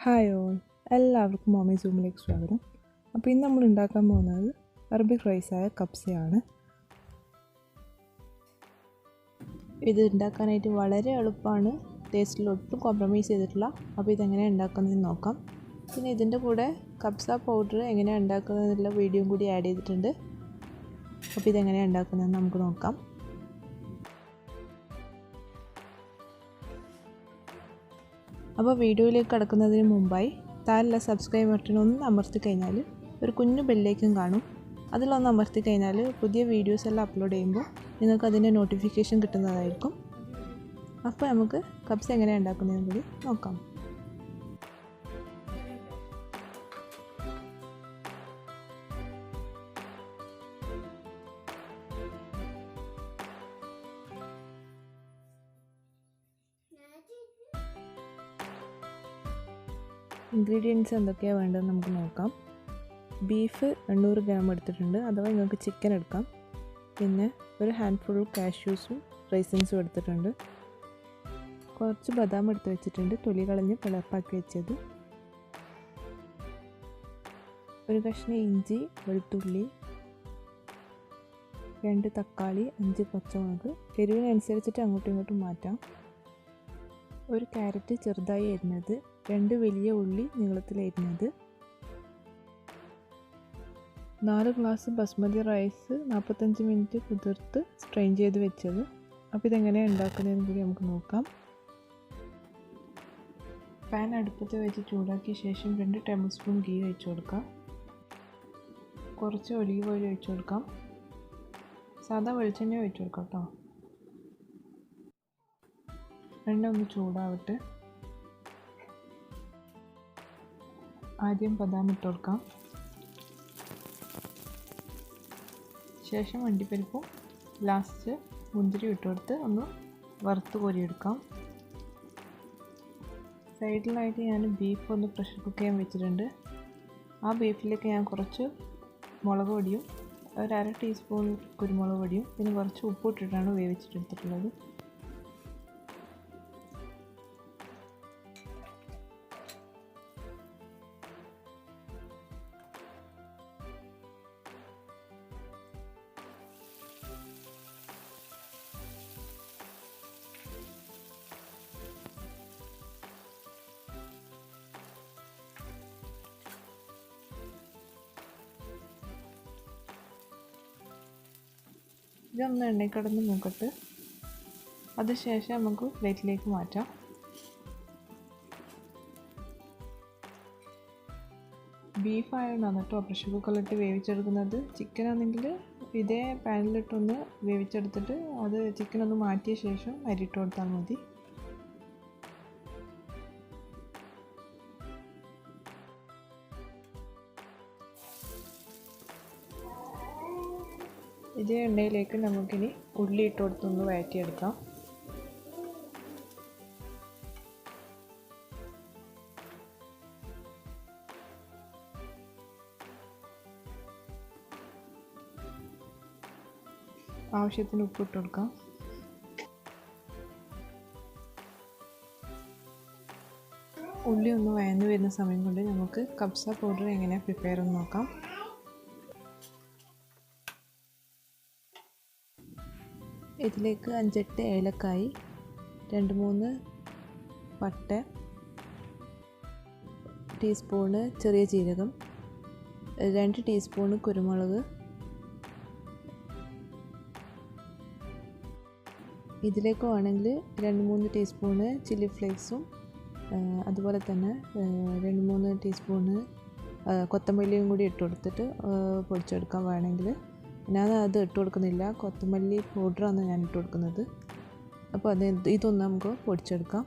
Hi all, എല്ലാവർക്കും മോമ്മീസൂമിലേക്ക് സ്വാഗതം. അപ്പോൾ ഇന്ന് നമ്മൾ ഉണ്ടാക്കാൻ പോകുന്നത് അറബിക് റൈസായ കബ്സയാണ്. ഇത് ഉണ്ടാക്കാനായിട്ട് വളരെ എളുപ്പമാണ്, ടേസ്റ്റിൽ ഒട്ടും കോംപ്രമൈസ് ചെയ്തിട്ടില്ല. അപ്പോൾ ഇതെങ്ങനെ ഉണ്ടാക്കുന്നതെന്ന് നോക്കാം. പിന്നെ ഇതിൻ്റെ കൂടെ കബ്സ പൗഡർ എങ്ങനെയാണ് ഉണ്ടാക്കുന്നതെന്നുള്ള വീഡിയോയും കൂടി ആഡ് ചെയ്തിട്ടുണ്ട്. അപ്പോൾ ഇതെങ്ങനെയാണ് ഉണ്ടാക്കുന്നതെന്ന് നമുക്ക് നോക്കാം. അപ്പോൾ വീഡിയോയിലേക്ക് കടക്കുന്നതിന് മുമ്പായി താഴെയുള്ള സബ്സ്ക്രൈബ് ബട്ടൺ ഒന്ന് അമർത്തി കഴിഞ്ഞാൽ ഒരു കുഞ്ഞു ബെല്ലേക്കും കാണും. അതിലൊന്ന് അമർത്തി കഴിഞ്ഞാൽ പുതിയ വീഡിയോസ് എല്ലാം അപ്ലോഡ് ചെയ്യുമ്പോൾ നിങ്ങൾക്ക് അതിൻ്റെ നോട്ടിഫിക്കേഷൻ കിട്ടുന്നതായിരിക്കും. അപ്പോൾ നമുക്ക് കബ്സ എങ്ങനെയാണ് ഉണ്ടാക്കുന്നതെന്ന് കൂടി നോക്കാം. ഇൻഗ്രീഡിയൻസ് എന്തൊക്കെയാണ് വേണ്ടതെന്ന് നമുക്ക് നോക്കാം. ബീഫ് 800 ഗ്രാം എടുത്തിട്ടുണ്ട്, അഥവാ നിങ്ങൾക്ക് ചിക്കൻ എടുക്കാം. പിന്നെ ഒരു ഹാൻഡ്ഫുൾ കാഷ്യൂസും റൈസിൻസും എടുത്തിട്ടുണ്ട്. കുറച്ച് ബദാം എടുത്ത് വെച്ചിട്ടുണ്ട്, തൊലി കളഞ്ഞ് പിളർപ്പാക്കി വെച്ചത്. ഒരു കഷ്ണം ഇഞ്ചി, വെളുത്തുള്ളി, 2 തക്കാളി, 5 പച്ചമുളക്, എരിവിനനുസരിച്ചിട്ട് അങ്ങോട്ടും ഇങ്ങോട്ടും മാറ്റാം. ഒരു ക്യാരറ്റ് ചെറുതായി അരിഞ്ഞത്, 2 വലിയ ഉള്ളി നീളത്തിൽ അരിഞ്ഞത്, 4 ഗ്ലാസ് ബസ്മതി റൈസ് 45 മിനിറ്റ് കുതിർത്ത് സ്ട്രെയിൻ ചെയ്ത് വെച്ചത്. അപ്പോൾ ഇതെങ്ങനെയാണ് ഉണ്ടാക്കുന്നതെന്ന് കൂടി നമുക്ക് നോക്കാം. പാൻ അടുപ്പത്ത് വെച്ച് ചൂടാക്കിയ ശേഷം 2 ടേബിൾ സ്പൂൺ ഗീ ഒഴിച്ചു കൊടുക്കാം. കുറച്ച് ഒലീവ് ഓയിൽ ഒഴിച്ചു കൊടുക്കാം. സാധാ വെളിച്ചെണ്ണ ഒഴിച്ചു കൊടുക്കാം കേട്ടോ. എണ്ണ ഒന്ന് ചൂടാവട്ടെ. ആദ്യം ബദാം ഇട്ട് കൊടുക്കാം. ശേഷം അണ്ടിപ്പരിപ്പും ലാസ്റ്റ് മുന്തിരി ഇട്ട് കൊടുത്ത് ഒന്ന് വറുത്ത് കോരിയെടുക്കാം. സൈഡിലായിട്ട് ഞാൻ ബീഫ് ഒന്ന് പ്രഷർ കുക്ക് ചെയ്യാൻ വെച്ചിട്ടുണ്ട്. ആ ബീഫിലേക്ക് ഞാൻ കുറച്ച് മുളക് പൊടിയും 1/2 ടീസ്പൂൺ കുരുമുളക് പൊടിയും പിന്നെ കുറച്ച് ഉപ്പ് ഇട്ടിട്ടാണ് വേവിച്ചിട്ടെടുത്തിട്ടുള്ളത്. ഇതൊന്ന് എണ്ണയിൽ കിടന്ന് മൂക്കട്ട്. അതിനുശേഷം നമുക്ക് പ്ലേറ്റിലേക്ക് മാറ്റാം. ബീഫായതുകൊണ്ടാണ് കേട്ടോ പ്രഷർ കുക്കറിലിട്ട് വേവിച്ചെടുക്കുന്നത്. ചിക്കൻ ആണെങ്കിൽ ഇതേ പാനിലിട്ടൊന്ന് വേവിച്ചെടുത്തിട്ട് അത് ചിക്കനൊന്ന് മാറ്റിയ ശേഷം അരിയിട്ട് കൊടുത്താൽ മതി. ഇതേ എണ്ണയിലേക്ക് നമുക്കിനി ഉള്ളി ഇട്ട് കൊടുത്തൊന്ന് വഴറ്റിയെടുക്കാം. ആവശ്യത്തിന് ഉപ്പ് ഇട്ട് കൊടുക്കാം. ഉള്ളി ഒന്ന് വഴന്ന് വരുന്ന സമയം കൊണ്ട് നമുക്ക് കബ്സ പൗഡർ എങ്ങനെയാണ് പ്രിപ്പയർ എന്ന് നോക്കാം. ഇതിലേക്ക് 5-8 ഏലക്കായി, 2-3 പട്ട, ടീസ്പൂണ് ചെറിയ ജീരകം, 2 ടീസ്പൂണ് കുരുമുളക്, ഇതിലേക്ക് വേണമെങ്കിൽ 2-3 ടീസ്പൂണ് ചില്ലി ഫ്ലേക്സും അതുപോലെ തന്നെ 2-3 ടീസ്പൂണ് കൊത്തമല്ലിയും കൂടി ഇട്ട് കൊടുത്തിട്ട് പൊടിച്ചെടുക്കാൻ വേണമെങ്കിൽ. ഞാൻ അത് ഇട്ട് കൊടുക്കുന്നില്ല, കൊത്തമല്ലി പൗഡറാണ് ഞാൻ ഇട്ട് കൊടുക്കുന്നത്. അപ്പോൾ ഇതൊന്ന് നമുക്ക് പൊടിച്ചെടുക്കാം.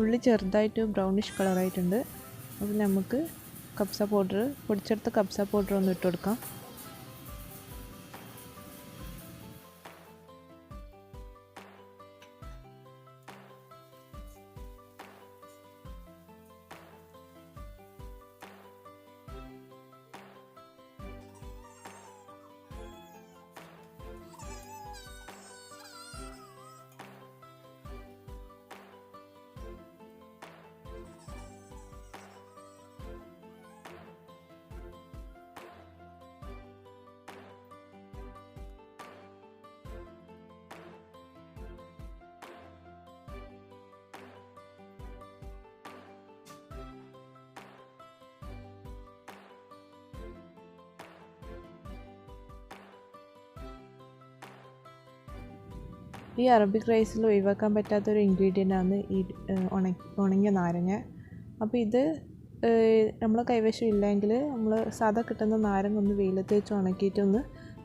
ഉള്ളി ചെറുതായിട്ട് ബ്രൗണിഷ് കളറായിട്ടുണ്ട്. അപ്പോൾ നമുക്ക് പൊടിച്ചെടുത്ത കബ്സ പൗഡർ ഒന്ന് ഇട്ട് കൊടുക്കാം. ഈ അറബിക് റൈസിൽ ഒഴിവാക്കാൻ പറ്റാത്തൊരു ഇൻഗ്രീഡിയൻ്റാണ് ഈ ഉണങ്ങിയ നാരങ്ങ. അപ്പോൾ ഇത് നമ്മൾ കൈവശം ഇല്ലെങ്കിൽ നമ്മൾ സാധാ കിട്ടുന്ന നാരങ്ങ ഒന്ന് വെയിലത്ത് വെച്ച് ഉണക്കിയിട്ടൊന്ന്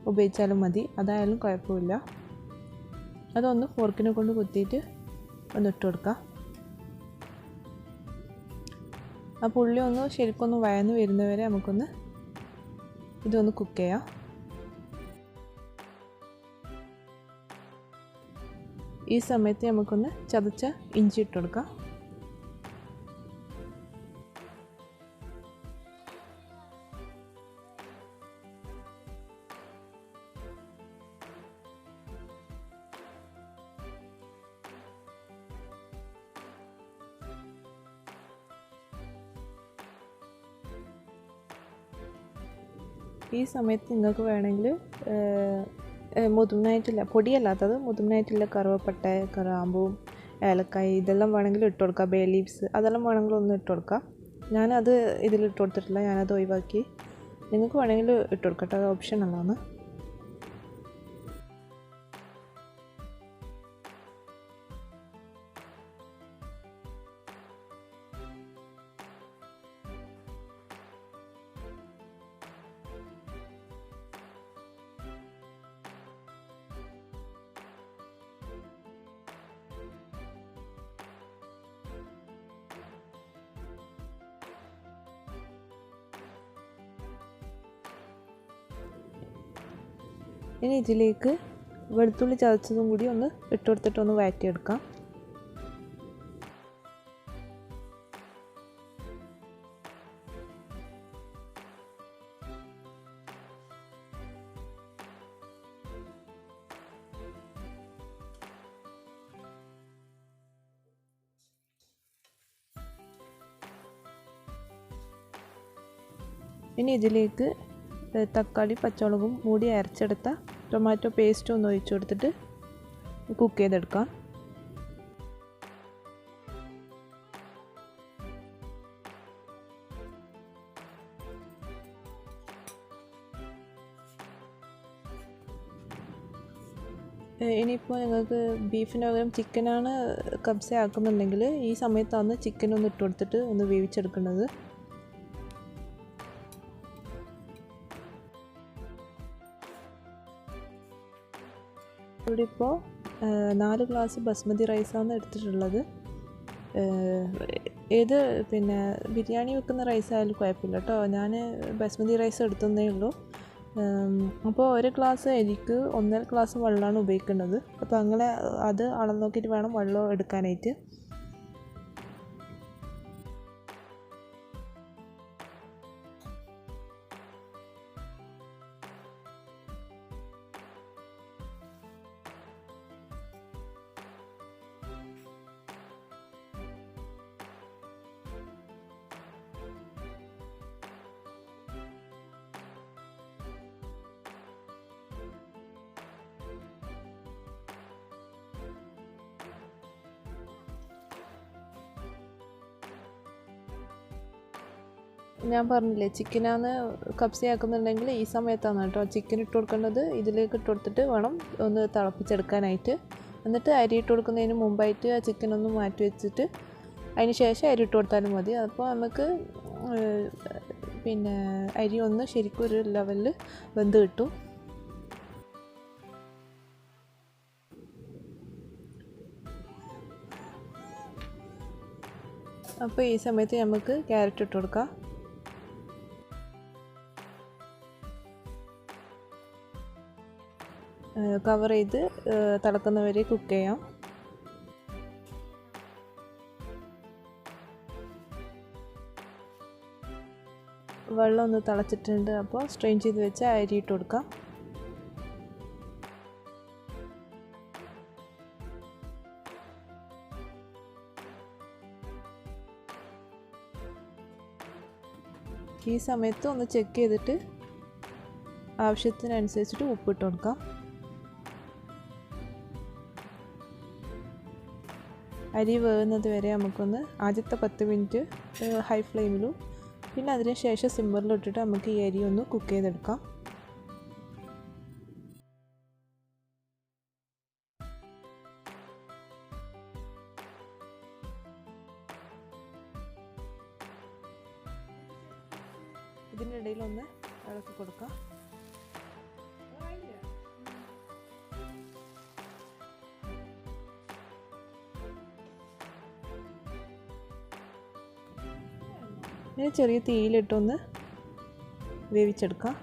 ഉപയോഗിച്ചാലും മതി, അതായാലും കുഴപ്പമില്ല. അതൊന്ന് ഫോർക്കിനെ കൊണ്ട് കുത്തിയിട്ട് ഒന്ന് ഇട്ട് കൊടുക്കുക. ആ പുള്ളി ഒന്ന് ശരിക്കൊന്ന് വഴന്ന് വരുന്നവരെ നമുക്കൊന്ന് ഇതൊന്ന് കുക്ക് ചെയ്യാം. ഈ സമയത്ത് നമുക്കൊന്ന് ചതച്ച ഇഞ്ചി ഇട്ട് കൊടുക്കാം. ഈ സമയത്ത് നിങ്ങൾക്ക് വേണമെങ്കിൽ മുതുമനായിട്ടുള്ള പൊടിയല്ലാത്തത് മുതുമനായിട്ടുള്ള കറുവപ്പട്ട, കറാമ്പൂം, ഏലക്കായ് ഇതെല്ലാം വേണമെങ്കിൽ ഇട്ട് കൊടുക്കുക. ബേ ലീവ്സ് അതെല്ലാം വേണമെങ്കിൽ ഒന്ന് ഇട്ട് കൊടുക്കാം. ഞാനത് ഇതിലിട്ട് കൊടുത്തിട്ടില്ല, ഞാനത് ഒഴിവാക്കി. നിങ്ങൾക്ക് വേണമെങ്കിൽ ഇട്ട് കൊടുക്കട്ടെ, അത് ഓപ്ഷനലാണ്. ഇനി ഇതിലേക്ക് വെളുത്തുള്ളി ചതച്ചതും കൂടി ഒന്ന് ഇട്ട് കൊടുത്തിട്ട് ഒന്ന് വഴറ്റിയെടുക്കാം. ഇനി ഇതിലേക്ക് തക്കാളി, പച്ചമുളകും മൂടി അരച്ചെടുത്ത ടൊമാറ്റോ പേസ്റ്റ് ഒന്ന് ഒഴിച്ചു കൊടുത്തിട്ട് കുക്ക് ചെയ്തെടുക്കാം. ഇനിയിപ്പോൾ നിങ്ങൾക്ക് ബീഫിന് പകരം ചിക്കനാണ് കബ്സ ആക്കുന്നുണ്ടെങ്കിൽ ഈ സമയത്താണ് ചിക്കൻ ഒന്ന് ഇട്ട് കൊടുത്തിട്ട് ഒന്ന് വേവിച്ചെടുക്കുന്നത്. ഇവിടെ ഇപ്പോൾ 4 ഗ്ലാസ് ബസ്മതി റൈസാണ് എടുത്തിട്ടുള്ളത്. ഏത് ബിരിയാണി വെക്കുന്ന റൈസ് ആയാലും കുഴപ്പമില്ല കേട്ടോ. ഞാൻ ബസ്മതി റൈസ് എടുത്തതേ ഉള്ളൂ. അപ്പോൾ 1 ഗ്ലാസ് അരിക്ക് 1.5 ഗ്ലാസ് വെള്ളമാണ് ഉപയോഗിക്കേണ്ടത്. അപ്പോൾ അങ്ങനെ അത് അളന്ന് നോക്കിയിട്ട് വേണം വെള്ളം എടുക്കാനായിട്ട്. ഞാൻ പറഞ്ഞില്ലേ ചിക്കനാണ് കബ്സയാക്കുന്നുണ്ടെങ്കിൽ ഈ സമയത്താണ് കേട്ടോ ചിക്കൻ ഇട്ട് കൊടുക്കേണ്ടത്. ഇതിലേക്ക് ഇട്ട് കൊടുത്തിട്ട് വേണം ഒന്ന് തിളപ്പിച്ചെടുക്കാനായിട്ട്. എന്നിട്ട് അരി ഇട്ട് കൊടുക്കുന്നതിന് മുമ്പായിട്ട് ആ ചിക്കൻ ഒന്ന് മാറ്റി വെച്ചിട്ട് അതിന് ശേഷം അരി ഇട്ട് കൊടുത്താലും മതി. അപ്പോൾ നമുക്ക് അരി ഒന്ന് ശരിക്കും ഒരു ലെവലിൽ വെന്ത് കിട്ടും. അപ്പോൾ ഈ സമയത്ത് നമുക്ക് ക്യാരറ്റ് ഇട്ട് കൊടുക്കാം. കവർ ചെയ്ത് തിളക്കുന്നവരെ കുക്ക് ചെയ്യാം. വെള്ളം ഒന്ന് തിളച്ചിട്ടുണ്ട്. അപ്പോൾ സ്ട്രെയിൻ ചെയ്ത് വെച്ച് അരി ഇട്ട് കൊടുക്കാം. ഈ സമയത്ത് ഒന്ന് ചെക്ക് ചെയ്തിട്ട് ആവശ്യത്തിനനുസരിച്ചിട്ട് ഉപ്പിട്ട് കൊടുക്കാം. അരി വേകുന്നത് വരെ നമുക്കൊന്ന് ആദ്യത്തെ 10 മിനിറ്റ് ഹൈ ഫ്ലെയിമിലും പിന്നെ അതിന് ശേഷം സിമ്മറിലും ഇട്ടിട്ട് നമുക്ക് ഈ അരി ഒന്ന് കുക്ക് ചെയ്തെടുക്കാം. ഇതിനിടയിൽ ഒന്ന് ഇളക്കി കൊടുക്കാം. ഇനി ചെറിയ തീയിലിട്ടൊന്ന് വേവിച്ചെടുക്കാം.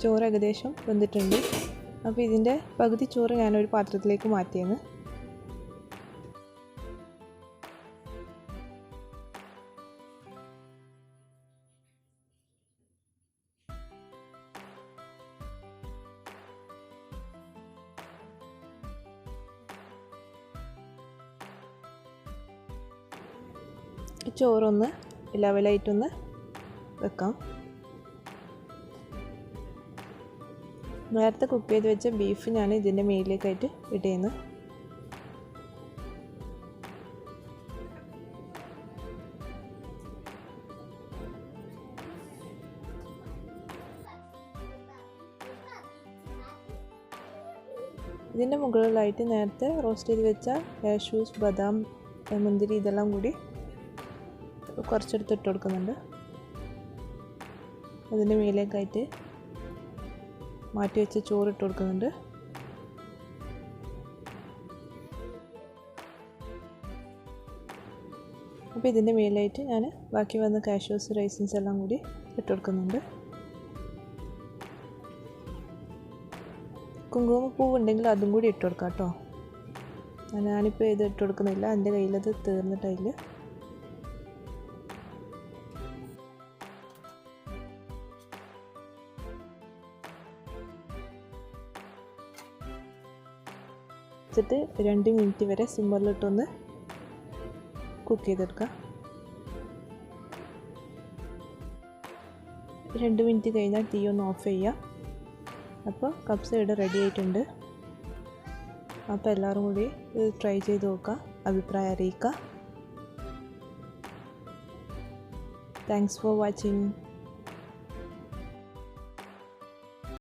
ചോറ് ഏകദേശം വെന്തിട്ടുണ്ട്. അപ്പോൾ ഇതിൻ്റെ പകുതി ചോറ് ഞാനൊരു പാത്രത്തിലേക്ക് മാറ്റിയാണ്. ചോറൊന്ന് ലെവലായിട്ടൊന്ന് വെക്കാം. നേരത്തെ കുക്ക് ചെയ്ത് വെച്ച ബീഫ് ഞാൻ ഇതിൻ്റെ മേലിലേക്കായിട്ട് ഇടുന്നു. ഇതിൻ്റെ മുകളിലായിട്ട് നേരത്തെ റോസ്റ്റ് ചെയ്ത് വെച്ച കാഷ്യൂസ്, ബദാം, മുന്തിരി ഇതെല്ലാം കൂടി കുറച്ചെടുത്ത് ഇട്ട് കൊടുക്കുന്നുണ്ട്. അതിൻ്റെ മേലേക്കായിട്ട് മാറ്റി വെച്ച് ചോറ് ഇട്ട് കൊടുക്കുന്നുണ്ട്. അപ്പോൾ ഇതിൻ്റെ മേലായിട്ട് ഞാൻ ബാക്കി വന്ന കാഷ്യൂസ്, റൈസിൻസ് എല്ലാം കൂടി ഇട്ട് കൊടുക്കുന്നുണ്ട്. കുങ്കുമപ്പൂവ് ഉണ്ടെങ്കിൽ അതും കൂടി ഇട്ട് കൊടുക്കാം കേട്ടോ. ഞാനിപ്പോൾ ഇത് ഇട്ട് കൊടുക്കുന്നില്ല, എൻ്റെ കയ്യിലത് തീർന്നിട്ടില്ല. വെച്ചിട്ട് 2 മിനിറ്റ് വരെ സിമ്മറിലിട്ടൊന്ന് കുക്ക് ചെയ്തെടുക്കാം. 2 മിനിറ്റ് കഴിഞ്ഞാൽ തീ ഒന്ന് ഓഫ് ചെയ്യാം. അപ്പോൾ കബ്സ ഇവിടെ റെഡി ആയിട്ടുണ്ട്. അപ്പോൾ എല്ലാവരും കൂടി ഇത് ട്രൈ ചെയ്ത് നോക്കുക, അഭിപ്രായം അറിയിക്കുക. Thanks for watching.